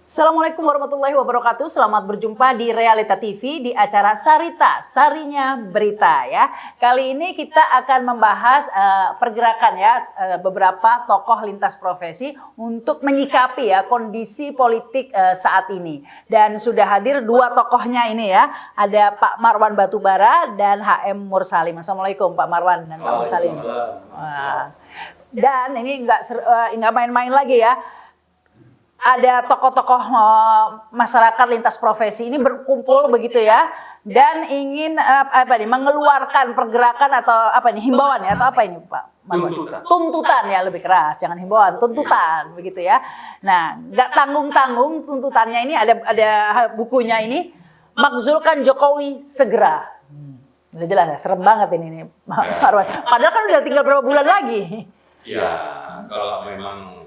Assalamualaikum warahmatullahi wabarakatuh. Selamat berjumpa di Realita TV di acara Sarita, Sarinya Berita ya. Kali ini kita akan membahas pergerakan ya beberapa tokoh lintas profesi untuk menyikapi ya kondisi politik saat ini. Dan sudah hadir dua tokohnya ini ya. Ada Pak Marwan Batubara dan HM Mursalim. Assalamualaikum Pak Marwan dan Pak Mursalim. Dan ini nggak main-main lagi ya. Ada tokoh-tokoh masyarakat lintas profesi ini berkumpul begitu ya dan ingin mengeluarkan pergerakan atau himbauan ya atau apa ini Pak Marwan? Tuntutan ya, lebih keras, jangan himbauan, tuntutan begitu ya. Nah, nggak tanggung-tanggung tuntutannya ini ada bukunya ini, Makzulkan Jokowi segera. Udah jelas ya, serem banget ini Pak Marwan. Padahal kan udah tinggal berapa bulan lagi. Ya, kalau memang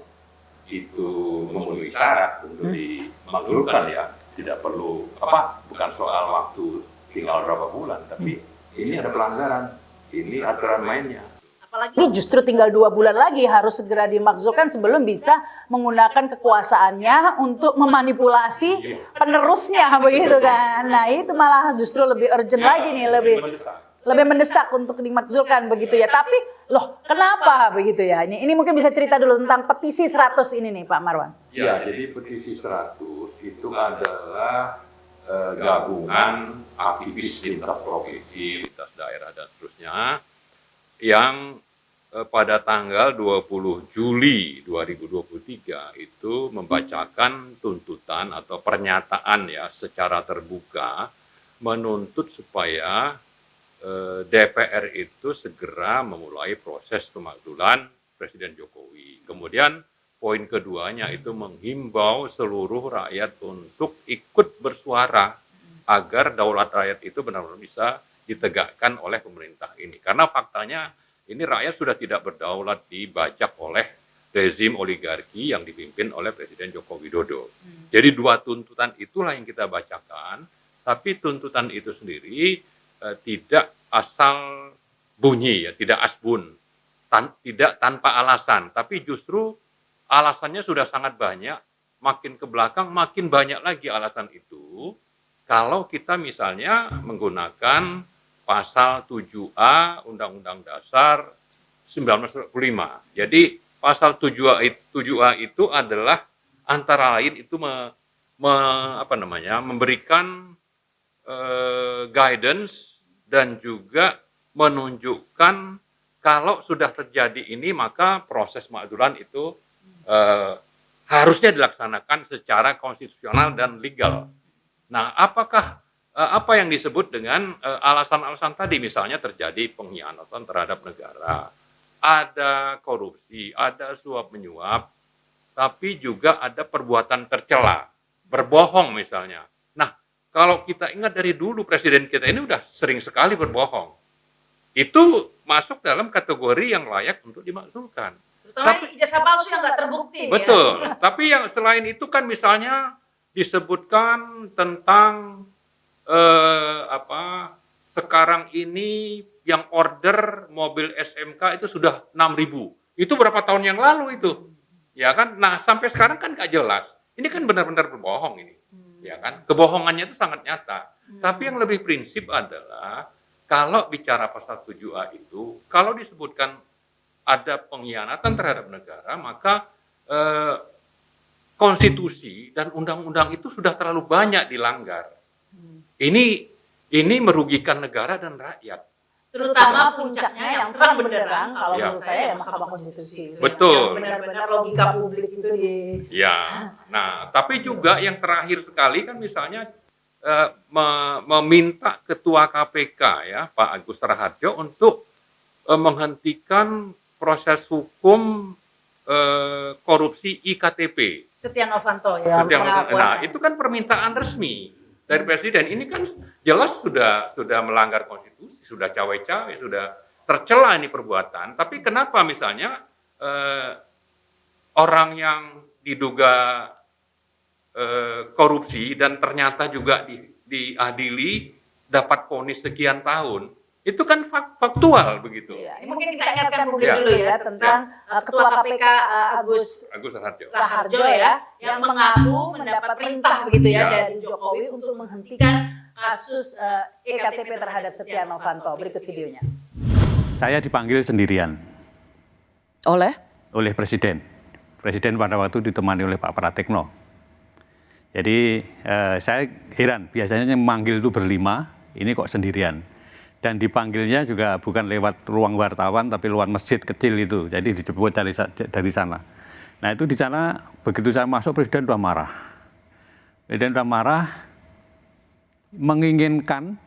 itu memenuhi syarat untuk dimakzulkan ya, tidak perlu bukan soal waktu tinggal berapa bulan, tapi ini ada pelanggaran, ini aturan mainnya. Apalagi justru tinggal 2 bulan lagi harus segera dimakzulkan sebelum bisa menggunakan kekuasaannya untuk memanipulasi penerusnya begitu kan. Nah itu malah justru lebih urgent lagi nih, lebih mendesak untuk dimakzulkan begitu ya. Tapi loh kenapa begitu ya? Ini mungkin bisa cerita dulu tentang petisi 100 ini nih Pak Marwan. Ya, jadi petisi 100 itu adalah gabungan aktivis lintas profesi, lintas daerah dan seterusnya yang pada tanggal 20 Juli 2023 itu membacakan tuntutan atau pernyataan ya secara terbuka menuntut supaya DPR itu segera memulai proses pemakzulan Presiden Jokowi. Kemudian poin keduanya itu menghimbau seluruh rakyat untuk ikut bersuara agar daulat rakyat itu benar-benar bisa ditegakkan oleh pemerintah ini. Karena faktanya ini rakyat sudah tidak berdaulat, dibajak oleh rezim oligarki yang dipimpin oleh Presiden Joko Widodo. Jadi 2 tuntutan itulah yang kita bacakan, tapi tuntutan itu sendiri tidak asal bunyi ya, tidak asbun, tidak tanpa alasan, tapi justru alasannya sudah sangat banyak, makin ke belakang makin banyak lagi alasan itu. Kalau kita misalnya menggunakan pasal 7A Undang-Undang Dasar 1945. Jadi pasal 7A itu adalah antara lain itu memberikan guidance dan juga menunjukkan kalau sudah terjadi ini maka proses pemakzulan itu harusnya dilaksanakan secara konstitusional dan legal. Nah, apakah apa yang disebut dengan alasan-alasan tadi, misalnya terjadi pengkhianatan terhadap negara, ada korupsi, ada suap menyuap, tapi juga ada perbuatan tercela, berbohong misalnya. Kalau kita ingat dari dulu presiden kita ini udah sering sekali berbohong. Itu masuk dalam kategori yang layak untuk dimakzulkan. Tapi ijazah palsu yang nggak terbukti. Betul. Ya? Tapi yang selain itu kan misalnya disebutkan tentang sekarang ini yang order mobil SMK itu sudah 6.000. Itu berapa tahun yang lalu itu? Ya kan? Nah, sampai sekarang kan nggak jelas. Ini kan benar-benar berbohong ini. Ya kan, kebohongannya itu sangat nyata. Tapi yang lebih prinsip adalah kalau bicara pasal 7A itu, kalau disebutkan ada pengkhianatan terhadap negara, maka konstitusi dan undang-undang itu sudah terlalu banyak dilanggar. Ini merugikan negara dan rakyat. Terutama puncaknya yang terang benderang kalau menurut saya ya Mahkamah Konstitusi. Betul. Yang benar-benar logika publik itu di. Ya, nah tapi juga yang terakhir sekali kan misalnya meminta Ketua KPK ya Pak Agus Raharjo untuk menghentikan proses hukum korupsi IKTP. Setia Novanto ya. Nah itu kan permintaan resmi dari Presiden. Ini kan jelas sudah melanggar konstitusi, sudah cawe-cawe, sudah tercela ini perbuatan. Tapi kenapa misalnya orang yang diduga korupsi dan ternyata juga diadili dapat vonis sekian tahun, Itu kan faktual begitu. Ya, mungkin kita ingatkan publik Ya. dulu ya tentang Ketua KPK Agus Agus Raharjo. Raharjo ya, yang mengaku mendapat perintah begitu ya dari Jokowi untuk menghentikan kasus EKTP terhadap Setia Novanto. Berikut videonya. Saya dipanggil sendirian oleh Presiden. Presiden pada waktu ditemani oleh Pak Pratikno. Jadi saya heran, biasanya yang memanggil itu berlima, ini kok sendirian. Dan dipanggilnya juga bukan lewat ruang wartawan, tapi lewat masjid kecil itu. Jadi dijemput dari sana. Nah itu di sana, begitu saya masuk, Presiden sudah marah. Presiden sudah marah, menginginkan,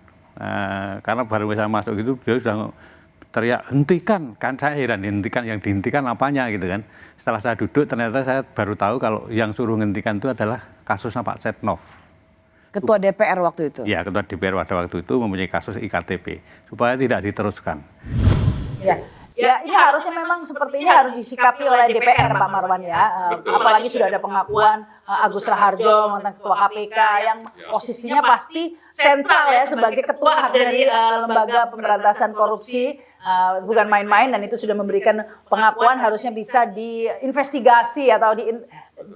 karena baru saya masuk itu, beliau sudah teriak, hentikan. Kan saya heran, hentikan, yang dihentikan apanya gitu kan. Setelah saya duduk, ternyata saya baru tahu kalau yang suruh hentikan itu adalah kasusnya Pak Setnov. Ketua DPR waktu itu? Ya, Ketua DPR pada waktu itu mempunyai kasus IKTP, supaya tidak diteruskan. Ya, ini harusnya memang sepertinya harus disikapi oleh DPR, Pak Marwan ya. Apalagi sudah ada pengakuan Agus Raharjo, mantan Ketua KPK, yang posisinya pasti sentral ya sebagai ketua dari lembaga pemberantasan korupsi. Bukan main-main, dan itu sudah memberikan pengakuan, harusnya bisa diinvestigasi atau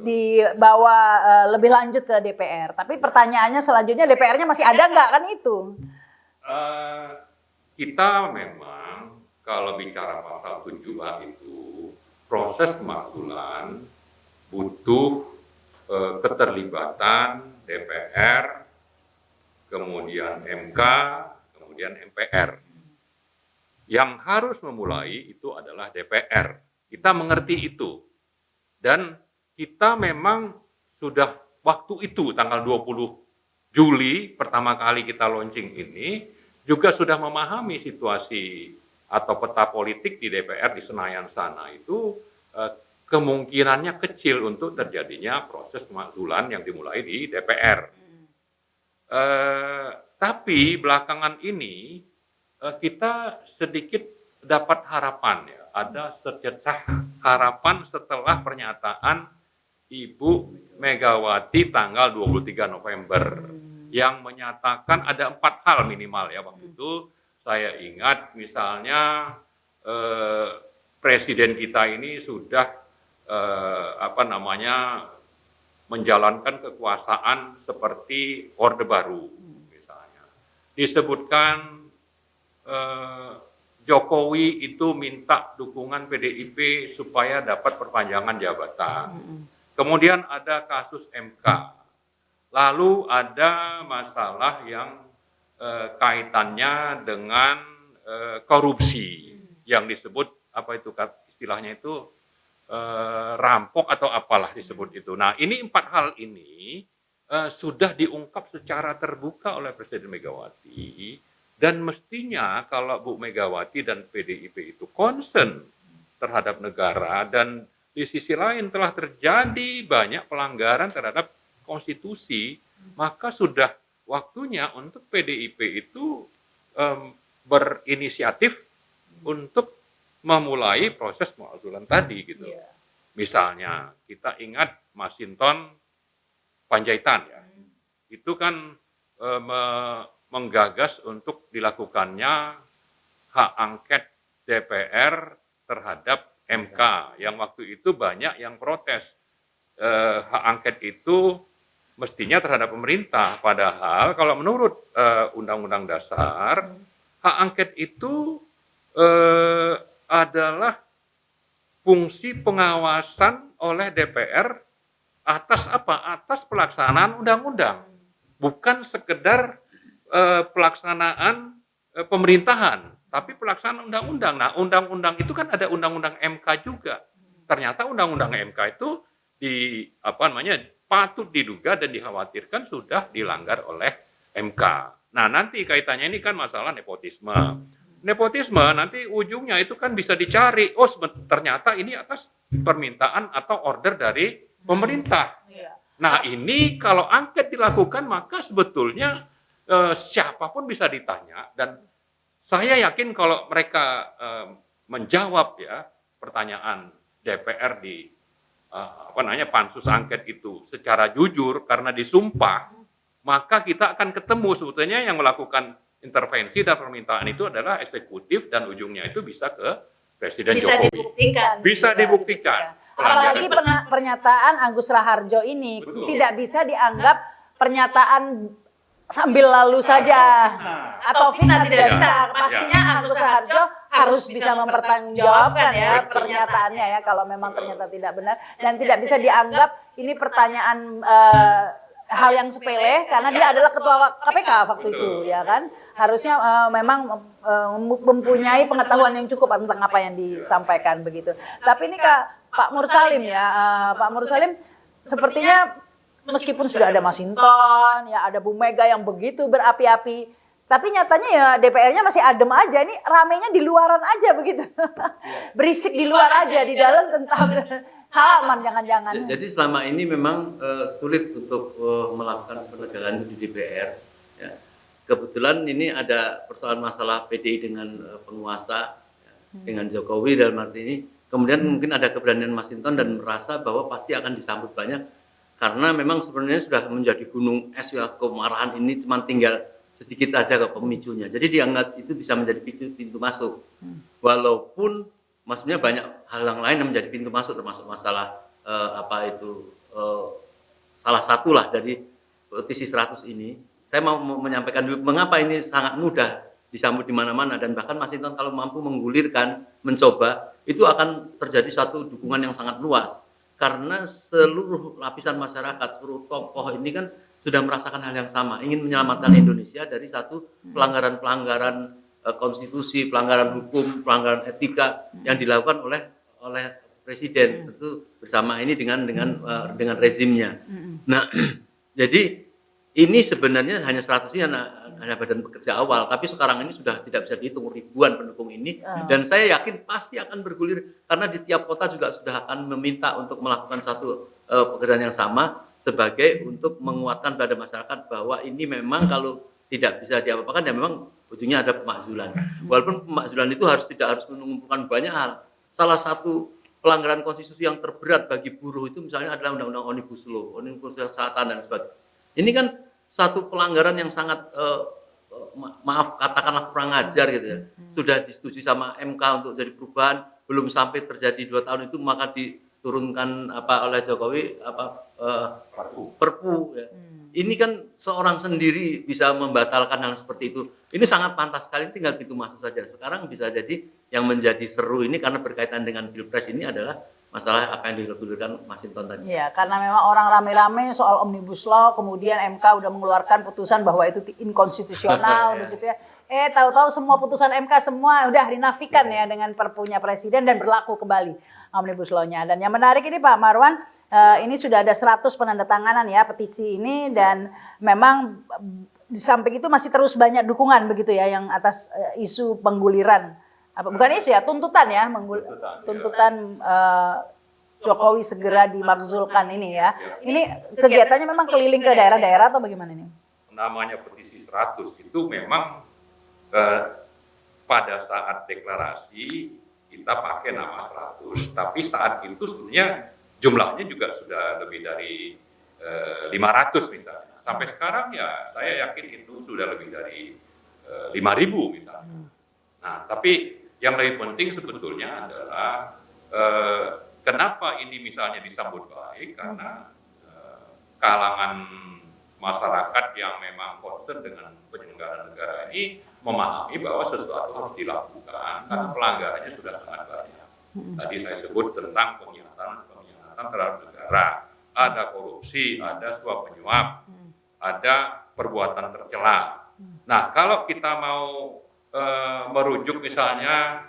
dibawa lebih lanjut ke DPR. Tapi pertanyaannya selanjutnya, DPR-nya masih ada nggak kan itu? Kita memang kalau bicara pasal 7A itu, proses pemakzulan butuh keterlibatan DPR, kemudian MK, kemudian MPR. Yang harus memulai itu adalah DPR. Kita mengerti itu. Dan kita memang sudah waktu itu, tanggal 20 Juli, pertama kali kita launching ini, juga sudah memahami situasi atau peta politik di DPR di Senayan sana itu kemungkinannya kecil untuk terjadinya proses pemakzulan yang dimulai di DPR. Tapi belakangan ini kita sedikit dapat harapan ya, ada sececah harapan setelah pernyataan Ibu Megawati tanggal 23 November yang menyatakan ada 4 hal minimal ya waktu itu. Saya ingat misalnya Presiden kita ini sudah menjalankan kekuasaan seperti Orde Baru misalnya. Disebutkan Jokowi itu minta dukungan PDIP supaya dapat perpanjangan jabatan. Kemudian ada kasus MK. Lalu ada masalah yang kaitannya dengan korupsi yang disebut apa itu istilahnya itu rampok atau apalah disebut itu. Nah, ini 4 hal ini sudah diungkap secara terbuka oleh Presiden Megawati. Dan mestinya kalau Bu Megawati dan PDIP itu concern terhadap negara, dan di sisi lain telah terjadi banyak pelanggaran terhadap konstitusi, maka sudah waktunya untuk PDIP itu berinisiatif untuk memulai proses pemakzulan tadi gitu. Misalnya kita ingat Masinton Panjaitan ya, itu kan menggagas untuk dilakukannya hak angket DPR terhadap MK, yang waktu itu banyak yang protes. Hak angket itu mestinya terhadap pemerintah, padahal kalau menurut Undang-Undang Dasar, hak angket itu adalah fungsi pengawasan oleh DPR atas apa? Atas pelaksanaan undang-undang, bukan sekedar pelaksanaan pemerintahan, tapi pelaksanaan undang-undang. Nah, undang-undang itu kan ada undang-undang MK juga. Ternyata undang-undang MK itu patut diduga dan dikhawatirkan sudah dilanggar oleh MK. Nah, nanti kaitannya ini kan masalah nepotisme. Nepotisme nanti ujungnya itu kan bisa dicari, ternyata ini atas permintaan atau order dari pemerintah. Nah, ini kalau angket dilakukan maka sebetulnya siapapun bisa ditanya, dan saya yakin kalau mereka menjawab ya pertanyaan DPR di pansus angket itu secara jujur karena disumpah, maka kita akan ketemu sebetulnya yang melakukan intervensi dan permintaan itu adalah eksekutif dan ujungnya itu bisa ke Presiden Bisa Jokowi. dibuktikan. Bisa juga, dibuktikan. bisa. Apalagi Pelanggaran. pernyataan Agus Raharjo ini Betul. tidak bisa dianggap pernyataan sambil lalu saja atau fitnah, tidak Ya. bisa. Ya. Pastinya Agus Raharjo harus bisa mempertanggungjawabkan ya pernyataannya ya kalau memang ternyata tidak benar, dan tidak bisa dianggap ini pertanyaan hal yang sepele karena dia adalah ketua KPK waktu itu ya kan. Harusnya memang mempunyai pengetahuan yang cukup tentang apa yang disampaikan begitu. Tapi ini Pak Mursalim ya, Pak Mursalim sepertinya meskipun sudah ada Masinton, ya ada Bu Mega yang begitu berapi-api, tapi nyatanya ya DPR-nya masih adem aja. Ini ramenya di luaran aja begitu. Berisik di luar aja, di dalam tentang salaman jangan-jangan. Jadi selama ini memang sulit untuk melakukan penegakan di DPR. Ya. Kebetulan ini ada persoalan masalah PDI dengan penguasa, ya, dengan Jokowi dalam arti ini. Kemudian mungkin ada keberanian Masinton dan merasa bahwa pasti akan disambut banyak. Karena memang sebenarnya sudah menjadi gunung es ya, kemarahan ini cuma tinggal sedikit aja ke pemicunya. Jadi dianggap itu bisa menjadi pintu masuk. Walaupun maksudnya banyak hal yang lain yang menjadi pintu masuk, termasuk masalah salah satu lah dari petisi 100 ini. Saya mau menyampaikan dulu mengapa ini sangat mudah disambut di mana-mana, dan bahkan Masinton kalau mampu menggulirkan, mencoba, itu akan terjadi satu dukungan yang sangat luas. Karena seluruh lapisan masyarakat, seluruh tokoh ini kan sudah merasakan hal yang sama, ingin menyelamatkan Indonesia dari satu pelanggaran-pelanggaran konstitusi, pelanggaran hukum, pelanggaran etika yang dilakukan oleh presiden, tentu bersama ini dengan rezimnya. Nah, jadi ini sebenarnya hanya 100 ini hanya badan pekerja awal, tapi sekarang ini sudah tidak bisa dihitung ribuan pendukung ini, dan saya yakin pasti akan bergulir karena di tiap kota juga sudah akan meminta untuk melakukan satu pekerjaan yang sama sebagai untuk menguatkan pada masyarakat bahwa ini memang kalau tidak bisa diapa-apakan ya memang ujungnya ada pemakzulan. Walaupun pemakzulan itu tidak harus mengumpulkan banyak hal. Salah satu pelanggaran konstitusi yang terberat bagi buruh itu misalnya adalah Undang-Undang Omnibus Law, Omnibus Kesehatan dan sebagainya. Ini kan satu pelanggaran yang sangat maaf katakanlah kurang ajar gitu ya. Sudah disetujui sama MK untuk jadi perubahan, belum sampai terjadi 2 tahun itu maka diturunkan oleh Jokowi Perpu ya. Ini kan seorang sendiri bisa membatalkan hal seperti itu. Ini sangat pantas sekali, tinggal pintu masuk saja. Sekarang bisa jadi yang menjadi seru ini karena berkaitan dengan Pilpres ini adalah masalah apa yang digulirkan Masinton tadi. Iya, karena memang orang rame-rame soal Omnibus Law, kemudian MK udah mengeluarkan putusan bahwa itu inkonstitusional begitu ya. Tahu-tahu semua putusan MK semua udah dinafikan ya dengan perpunya presiden dan berlaku kembali Omnibus Law-nya. Dan yang menarik ini Pak Marwan, ini sudah ada 100 penandatanganan ya petisi ini, dan memang di samping itu masih terus banyak dukungan begitu ya yang atas isu pengguliran. Bukan isu ya, tuntutan ya, tuntutan Jokowi segera dimakzulkan ini ya. Ini kegiatannya memang keliling ke daerah-daerah atau bagaimana ini? Namanya petisi 100 itu memang pada saat deklarasi kita pakai nama 100, tapi saat itu sebenarnya jumlahnya juga sudah lebih dari 500 misalnya. Sampai sekarang ya saya yakin itu sudah lebih dari 5.000 misalnya. Nah, tapi yang lebih penting sebetulnya adalah kenapa ini misalnya disambut baik, karena kalangan masyarakat yang memang concern dengan penyelenggaraan negara ini memahami bahwa sesuatu harus dilakukan karena pelanggarannya sudah sangat banyak. Tadi saya sebut tentang pengkhianatan terhadap negara, ada korupsi, ada suap menyuap, ada perbuatan tercela. Nah, kalau kita mau merujuk misalnya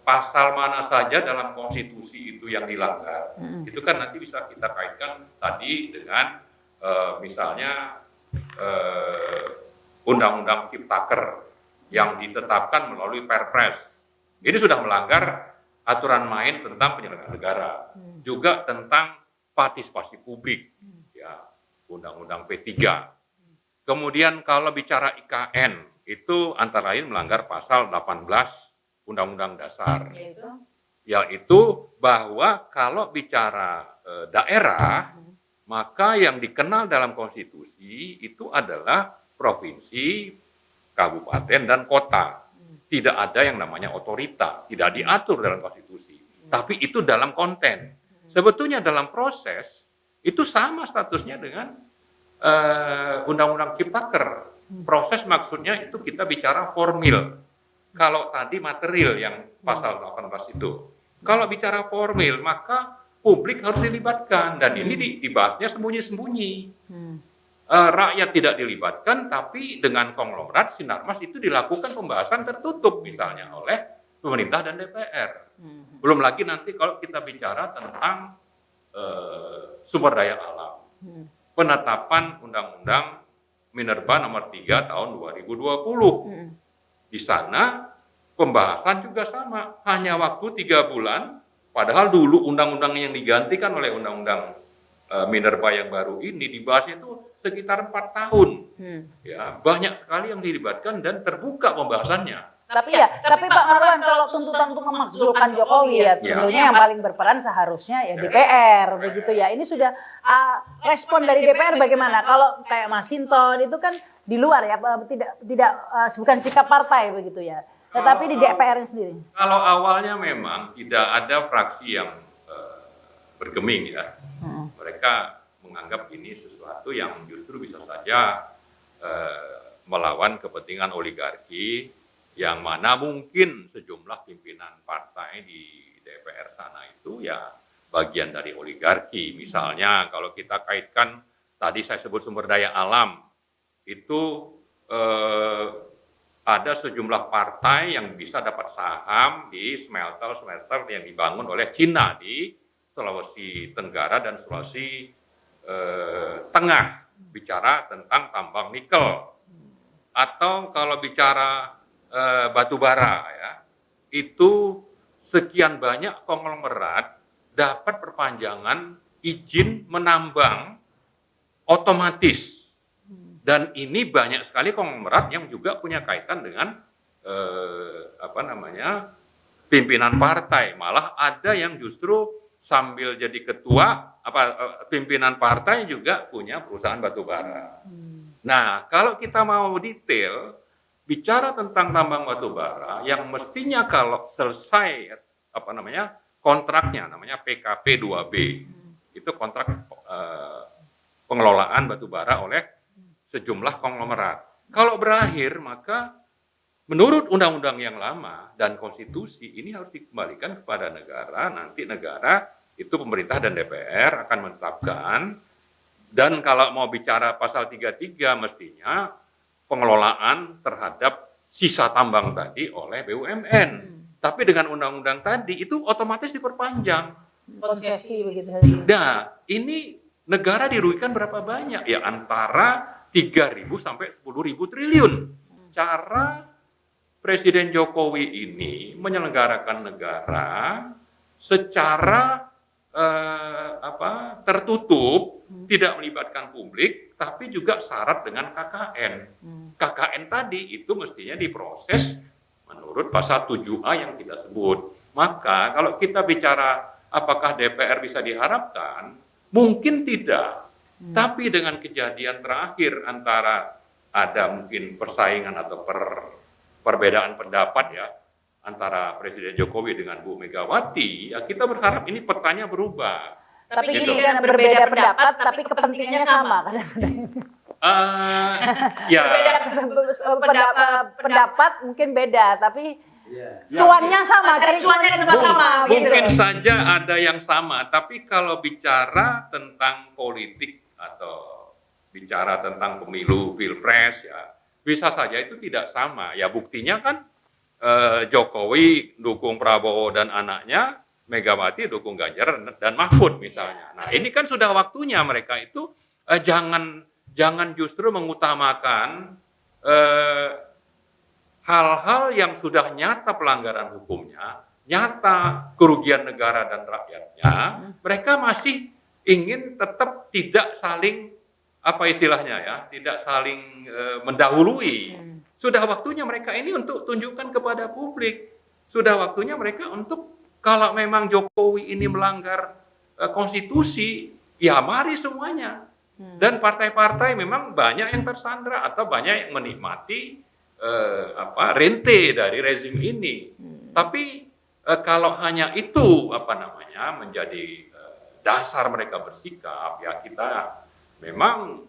pasal mana saja dalam konstitusi itu yang dilanggar, itu kan nanti bisa kita kaitkan tadi dengan misalnya Undang-Undang Ciptaker yang ditetapkan melalui Perpres. Ini sudah melanggar aturan main tentang penyelenggaraan negara, juga tentang partisipasi publik, ya Undang-Undang P3. Kemudian kalau bicara IKN, itu antara lain melanggar pasal 18 Undang-Undang Dasar, yaitu bahwa kalau bicara daerah, maka yang dikenal dalam konstitusi itu adalah provinsi, kabupaten, dan kota. Tidak ada yang namanya otorita, tidak diatur dalam konstitusi. Tapi itu dalam konten. Sebetulnya dalam proses, itu sama statusnya dengan Undang-Undang Ciptaker. Proses maksudnya itu kita bicara formil. Kalau tadi material yang pasal 18 itu. Kalau bicara formil, maka publik harus dilibatkan. Dan ini dibahasnya sembunyi-sembunyi. Rakyat tidak dilibatkan, tapi dengan konglomerat Sinarmas itu dilakukan pembahasan tertutup misalnya oleh pemerintah dan DPR. Belum lagi nanti kalau kita bicara tentang sumber daya alam. Penetapan Undang-Undang Minerba nomor 3 tahun 2020. Di sana pembahasan juga sama, hanya waktu 3 bulan, padahal dulu undang-undang yang digantikan oleh Undang-Undang Minerba yang baru ini dibahasnya itu sekitar 4 tahun. Ya, banyak sekali yang dilibatkan dan terbuka pembahasannya. Tapi Pak Marwan, kalau tuntutan untuk memakzulkan Jokowi ya tentunya yang paling berperan seharusnya ya DPR begitu ya. Ini sudah respon dari DPR bagaimana? Kalau kayak Mas Hinton itu kan di luar ya, tidak bukan sikap partai begitu ya. Tetapi di DPR sendiri. Kalau awalnya memang tidak ada fraksi yang bergeming ya. Mereka menganggap ini sesuatu yang justru bisa saja melawan kepentingan oligarki, yang mana mungkin sejumlah pimpinan partai di DPR sana itu ya bagian dari oligarki. Misalnya kalau kita kaitkan tadi saya sebut sumber daya alam, itu ada sejumlah partai yang bisa dapat saham di smelter yang dibangun oleh Cina di Sulawesi Tenggara dan Sulawesi Tengah, bicara tentang tambang nikel. Atau kalau bicara batu bara ya, itu sekian banyak konglomerat dapat perpanjangan izin menambang otomatis. Dan ini banyak sekali konglomerat yang juga punya kaitan dengan pimpinan partai. Malah ada yang justru sambil jadi ketua pimpinan partai juga punya perusahaan batu bara. Nah, kalau kita mau detail bicara tentang tambang batu bara yang mestinya kalau selesai kontraknya namanya PKP 2B. Itu kontrak pengelolaan batu bara oleh sejumlah konglomerat. Kalau berakhir maka menurut undang-undang yang lama dan konstitusi ini harus dikembalikan kepada negara. Nanti negara itu pemerintah dan DPR akan menetapkan, dan kalau mau bicara pasal 33 mestinya pengelolaan terhadap sisa tambang tadi oleh BUMN. Tapi dengan undang-undang tadi itu otomatis diperpanjang. Konsesi begitu. Nah, ini negara dirugikan berapa banyak? Ya antara 3.000 sampai 10.000 triliun. Cara Presiden Jokowi ini menyelenggarakan negara secara tertutup, tidak melibatkan publik, tapi juga syarat dengan KKN. KKN tadi itu mestinya diproses menurut pasal 7A yang kita sebut. Maka kalau kita bicara apakah DPR bisa diharapkan, mungkin tidak. Tapi dengan kejadian terakhir antara ada mungkin persaingan atau perbedaan pendapat ya antara Presiden Jokowi dengan Bu Megawati, ya kita berharap ini petanya berubah. Tapi gitu. ini kan berbeda pendapat, tapi kepentingannya sama kadang-kadang. Ya. Berbeda pendapat mungkin beda, tapi cuannya sama, cari cuannya di tempat sama. Mungkin gitu. saja ada yang sama, tapi kalau bicara tentang politik atau bicara tentang pemilu, pilpres ya bisa saja itu tidak sama. Ya buktinya kan Jokowi dukung Prabowo dan anaknya, Megawati dukung Ganjar dan Mahfud misalnya. Nah ini kan sudah waktunya mereka itu jangan justru mengutamakan hal-hal yang sudah nyata pelanggaran hukumnya, nyata kerugian negara dan rakyatnya. Mereka masih ingin tetap tidak saling tidak saling mendahului. Sudah waktunya mereka ini untuk tunjukkan kepada publik. Sudah waktunya mereka untuk kalau memang Jokowi ini melanggar konstitusi, ya mari semuanya. Dan partai-partai memang banyak yang tersandra atau banyak yang menikmati rente dari rezim ini. Tapi kalau hanya itu menjadi dasar mereka bersikap, ya kita memang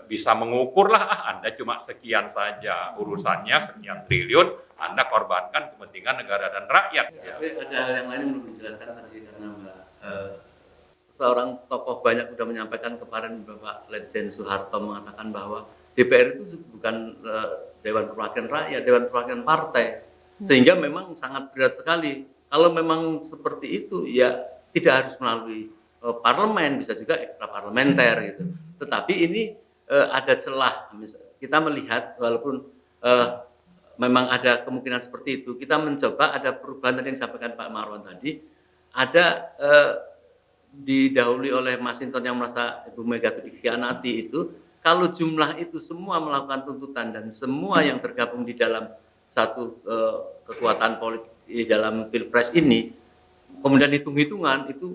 bisa mengukurlah, Anda cuma sekian saja urusannya, sekian triliun, Anda korbankan kepentingan negara dan rakyat. Ya. Tapi ada hal yang lain yang belum dijelaskan tadi karena Mbak seorang tokoh banyak sudah menyampaikan kemarin, Bapak Letjen Soeharto mengatakan bahwa DPR itu bukan Dewan Perwakilan Rakyat, Dewan Perwakilan Partai, sehingga memang sangat berat sekali. Kalau memang seperti itu, ya tidak harus melalui parlemen, bisa juga ekstra parlementer gitu. Tetapi ini ada celah. Kita melihat walaupun memang ada kemungkinan seperti itu, kita mencoba ada perubahan tadi yang disampaikan Pak Marwan tadi, ada didahului oleh Mas Hinton yang merasa Ibu Mega itu dikhianati itu, kalau jumlah itu semua melakukan tuntutan dan semua yang tergabung di dalam satu kekuatan politik di dalam Pilpres ini, kemudian hitung-hitungan itu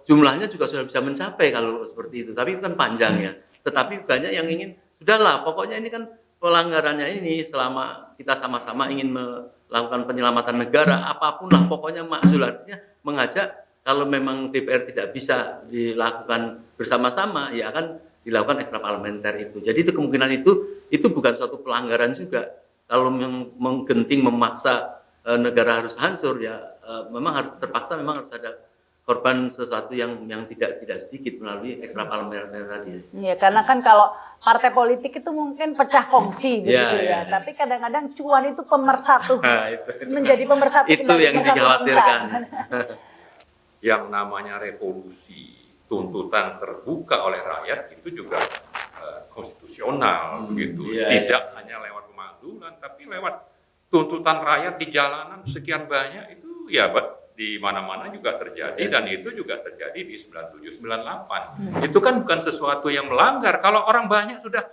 jumlahnya juga sudah bisa mencapai kalau seperti itu. Tapi itu kan panjang ya. Tetapi banyak yang ingin, sudahlah pokoknya ini kan pelanggarannya ini selama kita sama-sama ingin melakukan penyelamatan negara, apapun lah pokoknya makzul. Artinya mengajak kalau memang DPR tidak bisa dilakukan bersama-sama, ya akan dilakukan ekstra parlementer itu. Jadi itu kemungkinan itu bukan suatu pelanggaran juga. Kalau menggenting memaksa negara harus hancur, ya memang harus terpaksa, memang harus ada korban sesuatu yang tidak sedikit melalui ekstra parlementer tadi. Iya, karena kan kalau partai politik itu mungkin pecah kongsi begitu ya. Tapi kadang-kadang cuan itu pemersatu. Menjadi pemersatu itu yang dikhawatirkan. Yang namanya revolusi, tuntutan terbuka oleh rakyat itu juga konstitusional begitu. Tidak hanya lewat pemakzulan, tapi lewat tuntutan rakyat di jalanan sekian banyak itu ya di mana-mana juga terjadi, dan itu juga terjadi di 97 98. Itu kan bukan sesuatu yang melanggar. Kalau orang banyak sudah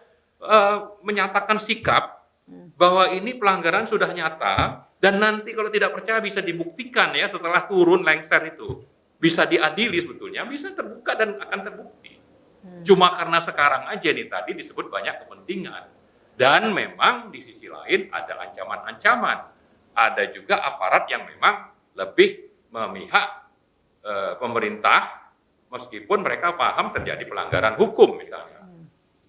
menyatakan sikap bahwa ini pelanggaran sudah nyata, dan nanti kalau tidak percaya bisa dibuktikan ya setelah turun lengser itu. Bisa diadili sebetulnya, bisa terbuka dan akan terbukti. Cuma karena sekarang aja nih tadi disebut banyak kepentingan. Dan memang di sisi lain ada ancaman-ancaman. Ada juga aparat yang memang lebih memihak pemerintah meskipun mereka paham terjadi pelanggaran hukum misalnya.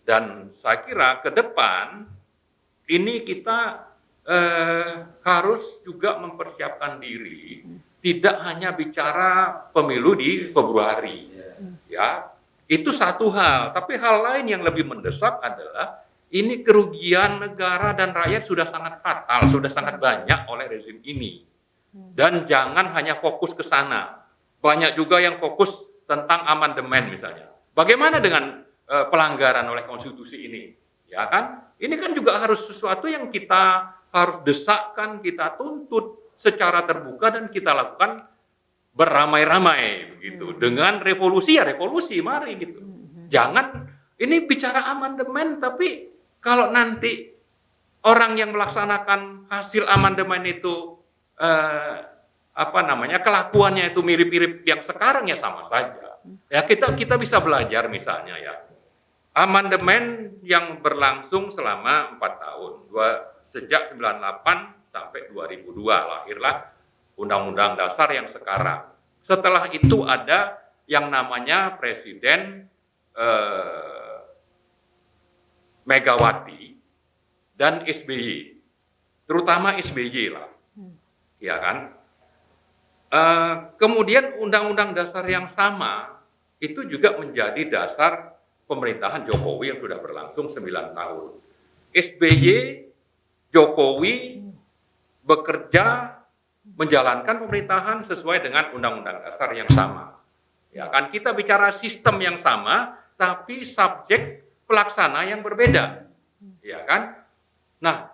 Dan saya kira ke depan ini kita harus juga mempersiapkan diri, tidak hanya bicara pemilu di Februari, ya itu satu hal. Tapi hal lain yang lebih mendesak adalah ini kerugian negara dan rakyat sudah sangat fatal, sudah sangat banyak oleh rezim ini. Dan jangan hanya fokus ke sana. Banyak juga yang fokus tentang amandemen misalnya. Bagaimana dengan pelanggaran oleh konstitusi ini? Ya kan? Ini kan juga harus sesuatu yang kita harus desakkan, kita tuntut secara terbuka dan kita lakukan beramai-ramai begitu. Dengan revolusi ya revolusi, mari gitu. Jangan ini bicara amandemen tapi kalau nanti orang yang melaksanakan hasil amandemen itu kelakuannya itu mirip-mirip yang sekarang ya sama saja. Ya kita bisa belajar misalnya ya. Amandemen yang berlangsung selama 4 tahun, sejak 98 sampai 2002 lahirlah Undang-Undang Dasar yang sekarang. Setelah itu ada yang namanya Presiden Megawati dan SBY, terutama SBY lah, ya kan. Kemudian Undang-Undang Dasar yang sama itu juga menjadi dasar pemerintahan Jokowi yang sudah berlangsung 9 tahun. SBY, Jokowi bekerja menjalankan pemerintahan sesuai dengan Undang-Undang Dasar yang sama. Ya kan, kita bicara sistem yang sama, tapi subjek pelaksana yang berbeda. Ya kan? Nah,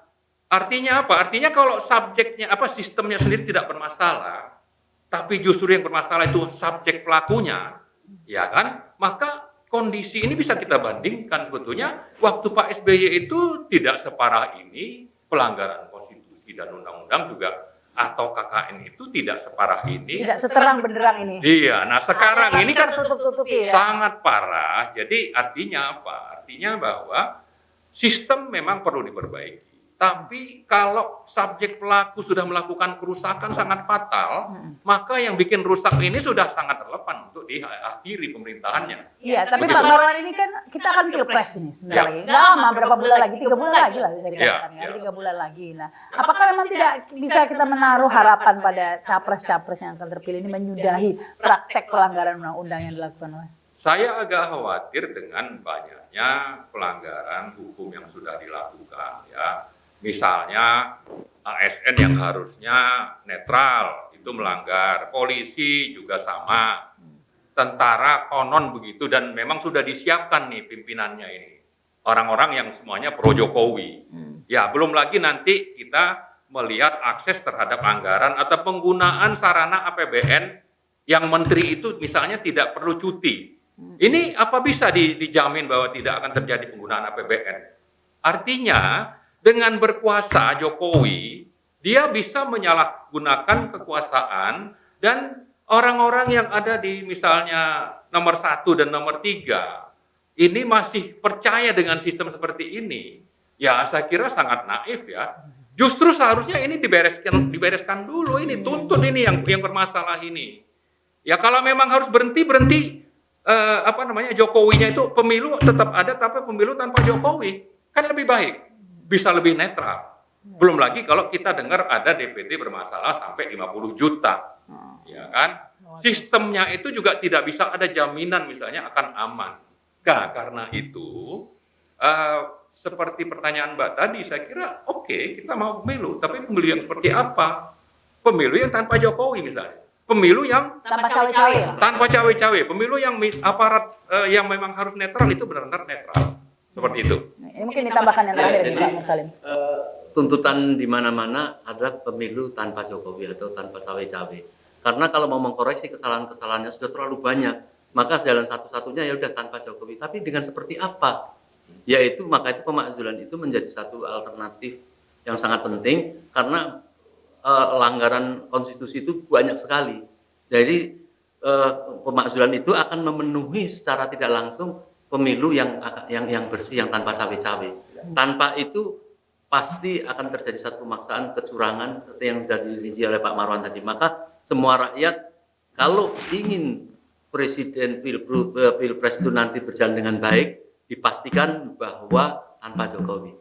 artinya apa? Artinya kalau subjeknya sistemnya sendiri tidak bermasalah, tapi justru yang bermasalah itu subjek pelakunya, ya kan? Maka kondisi ini bisa kita bandingkan sebetulnya waktu Pak SBY itu tidak separah ini, pelanggaran konstitusi dan undang-undang juga, atau KKN itu tidak separah ini. Tidak seterang benderang ini. Iya, nah sekarang ini kan tutup-tutupi ya. Sangat parah. Jadi artinya apa? Artinya bahwa sistem memang perlu diperbaiki. Tapi kalau subjek pelaku sudah melakukan kerusakan sangat fatal, maka yang bikin rusak ini sudah sangat relevan untuk diakhiri pemerintahannya. Iya, tapi Begitu. Pak Marwan ini kan kita akan pilpres ini sebentar Ya. lagi. Nggak lama, berapa bulan lagi? 3 bulan lagi lah bisa dikatakan. Ya. 3 bulan lagi. Nah, apakah memang tidak bisa kita menaruh harapan pada capres-capres yang akan terpilih ini menyudahi praktek pelanggaran undang-undang yang dilakukan oleh? Saya agak khawatir dengan banyaknya pelanggaran hukum yang sudah dilakukan, ya. Misalnya ASN yang harusnya netral itu melanggar, polisi juga sama, tentara konon begitu, dan memang sudah disiapkan nih pimpinannya ini, orang-orang yang semuanya pro Jokowi. Ya, belum lagi nanti kita melihat akses terhadap anggaran atau penggunaan sarana APBN yang menteri itu misalnya tidak perlu cuti. Ini apa bisa dijamin bahwa tidak akan terjadi penggunaan APBN? Artinya dengan berkuasa Jokowi, dia bisa menyalahgunakan kekuasaan, dan orang-orang yang ada di misalnya nomor 1 dan nomor 3 ini masih percaya dengan sistem seperti ini. Ya, saya kira sangat naif ya. Justru seharusnya ini dibereskan dulu, ini tuntut ini yang bermasalah ini. Ya, kalau memang harus berhenti Jokowinya itu pemilu tetap ada, tapi pemilu tanpa Jokowi kan lebih baik, bisa lebih netral. Belum lagi kalau kita dengar ada DPT bermasalah sampai 50 juta, ya kan? Sistemnya itu juga tidak bisa ada jaminan misalnya akan aman. Nah, karena itu seperti pertanyaan Mbak tadi, saya kira oke, kita mau pemilu, tapi pemilu yang seperti apa? Pemilu yang tanpa Jokowi misalnya. Pemilu yang Tanpa cawe-cawe. tanpa cawe-cawe, pemilu yang aparat yang memang harus netral itu benar-benar netral. Seperti itu. Ini mungkin ditambahkan yang terakhir Jadi, Pak Mursalim. tuntutan di mana-mana adalah pemilu tanpa Jokowi atau tanpa cawe-cawe. Karena kalau mau mengkoreksi kesalahan-kesalahannya sudah terlalu banyak, maka jalan satu-satunya ya udah tanpa Jokowi. Tapi dengan seperti apa? Yaitu maka itu pemakzulan itu menjadi satu alternatif yang sangat penting, karena pelanggaran konstitusi itu banyak sekali. Jadi pemakzulan itu akan memenuhi secara tidak langsung pemilu yang bersih, yang tanpa cawe-cawe. Tanpa itu pasti akan terjadi satu pemaksaan kecurangan seperti yang sudah dirinci oleh Pak Marwan tadi. Maka semua rakyat kalau ingin presiden pilpres itu nanti berjalan dengan baik, dipastikan bahwa tanpa Jokowi.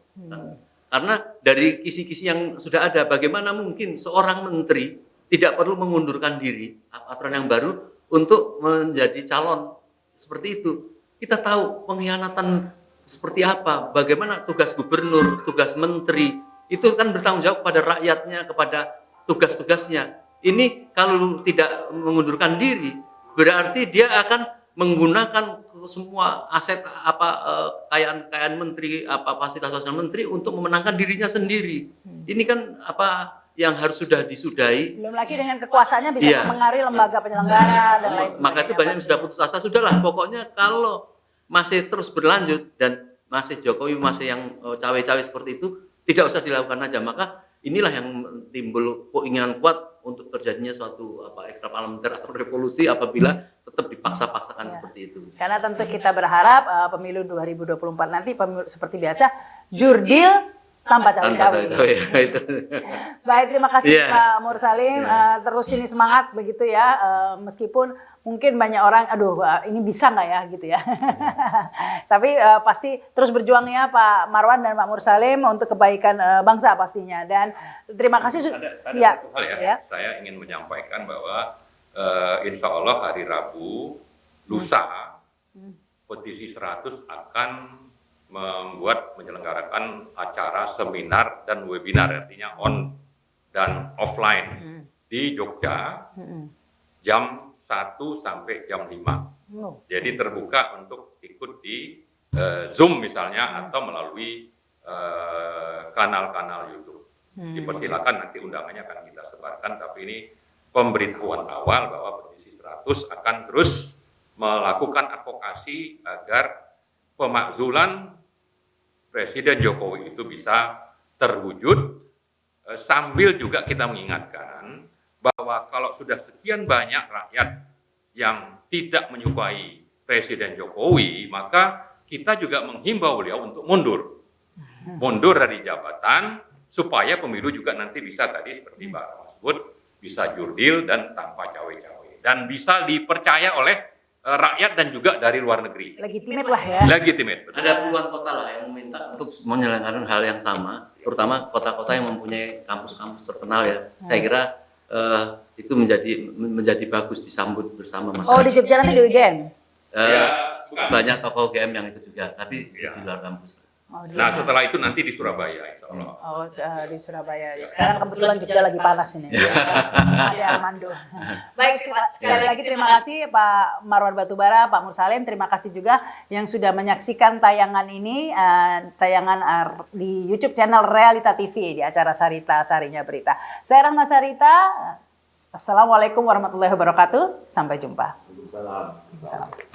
Karena dari kisi-kisi yang sudah ada, bagaimana mungkin seorang menteri tidak perlu mengundurkan diri, aturan yang baru, untuk menjadi calon seperti itu. Kita tahu pengkhianatan seperti apa, bagaimana tugas gubernur, tugas menteri, itu kan bertanggung jawab kepada rakyatnya, kepada tugas-tugasnya. Ini kalau tidak mengundurkan diri, berarti dia akan menggunakan semua aset kekayaan menteri, fasilitas sosial menteri untuk memenangkan dirinya sendiri. Ini kan yang harus sudah disudahi. Belum lagi dengan kekuasaannya bisa mengaruhi lembaga penyelenggara dan lain sebagainya. Maka itu banyak yang sudah putus asa. Sudahlah, pokoknya kalau masih terus berlanjut dan masih Jokowi masih yang cawe-cawe seperti itu, tidak usah dilakukan aja. Maka inilah yang timbul keinginan kuat untuk terjadinya suatu ekstra parlementer atau revolusi apabila tetap dipaksa-paksakan seperti itu. Karena tentu kita berharap pemilu 2024 nanti pemilu seperti biasa, jurdil tanpa cawe-cawe. Baik, terima kasih Pak Mursalim. Terus ini semangat begitu ya, meskipun mungkin banyak orang, aduh ini bisa nggak ya gitu ya. Tapi pasti terus berjuang ya Pak Marwan dan Pak Mursalim untuk kebaikan bangsa pastinya. Dan terima kasih. Ada satu hal ya, saya ingin menyampaikan bahwa insya Allah hari Rabu lusa petisi 100 akan menyelenggarakan acara seminar dan webinar, artinya on dan offline di Jogja jam 1 sampai jam 5. Jadi terbuka untuk ikut di Zoom misalnya atau melalui kanal-kanal YouTube. Dipersilakan, nanti undangannya akan kita sebarkan, tapi ini pemberitahuan awal bahwa petisi 100 akan terus melakukan advokasi agar pemakzulan Presiden Jokowi itu bisa terwujud, sambil juga kita mengingatkan bahwa kalau sudah sekian banyak rakyat yang tidak menyukai Presiden Jokowi, maka kita juga menghimbau beliau untuk mundur. mundur dari jabatan supaya pemilu juga nanti bisa tadi seperti Mbak Rama sebut bisa jurdil dan tanpa cawe-cawe dan bisa dipercaya oleh rakyat dan juga dari luar negeri. Legitimate lah ya. Legitimate. Betul. Ada puluhan kota lah yang meminta untuk menyelenggarakan hal yang sama, terutama kota-kota yang mempunyai kampus-kampus terkenal ya. Saya kira itu menjadi bagus disambut bersama masyarakat. Oh, di Jogja nanti di UGM? Banyak tokoh UGM yang ikut juga, tapi di luar kampus. Oh, di Nah, setelah itu nanti di Surabaya, insya Allah. Oh, di Surabaya. Sekarang kebetulan Jogja lagi panas ini. Ada Armando. Baik, sekali lagi terima kasih Pak Marwan Batubara, Pak Mursalim. Terima kasih juga yang sudah menyaksikan tayangan ini, tayangan di YouTube channel Realita TV di acara Sarita Sarinya Berita. Saya Rahma Sarita. Assalamualaikum warahmatullahi wabarakatuh. Sampai jumpa. Waalaikumsalam.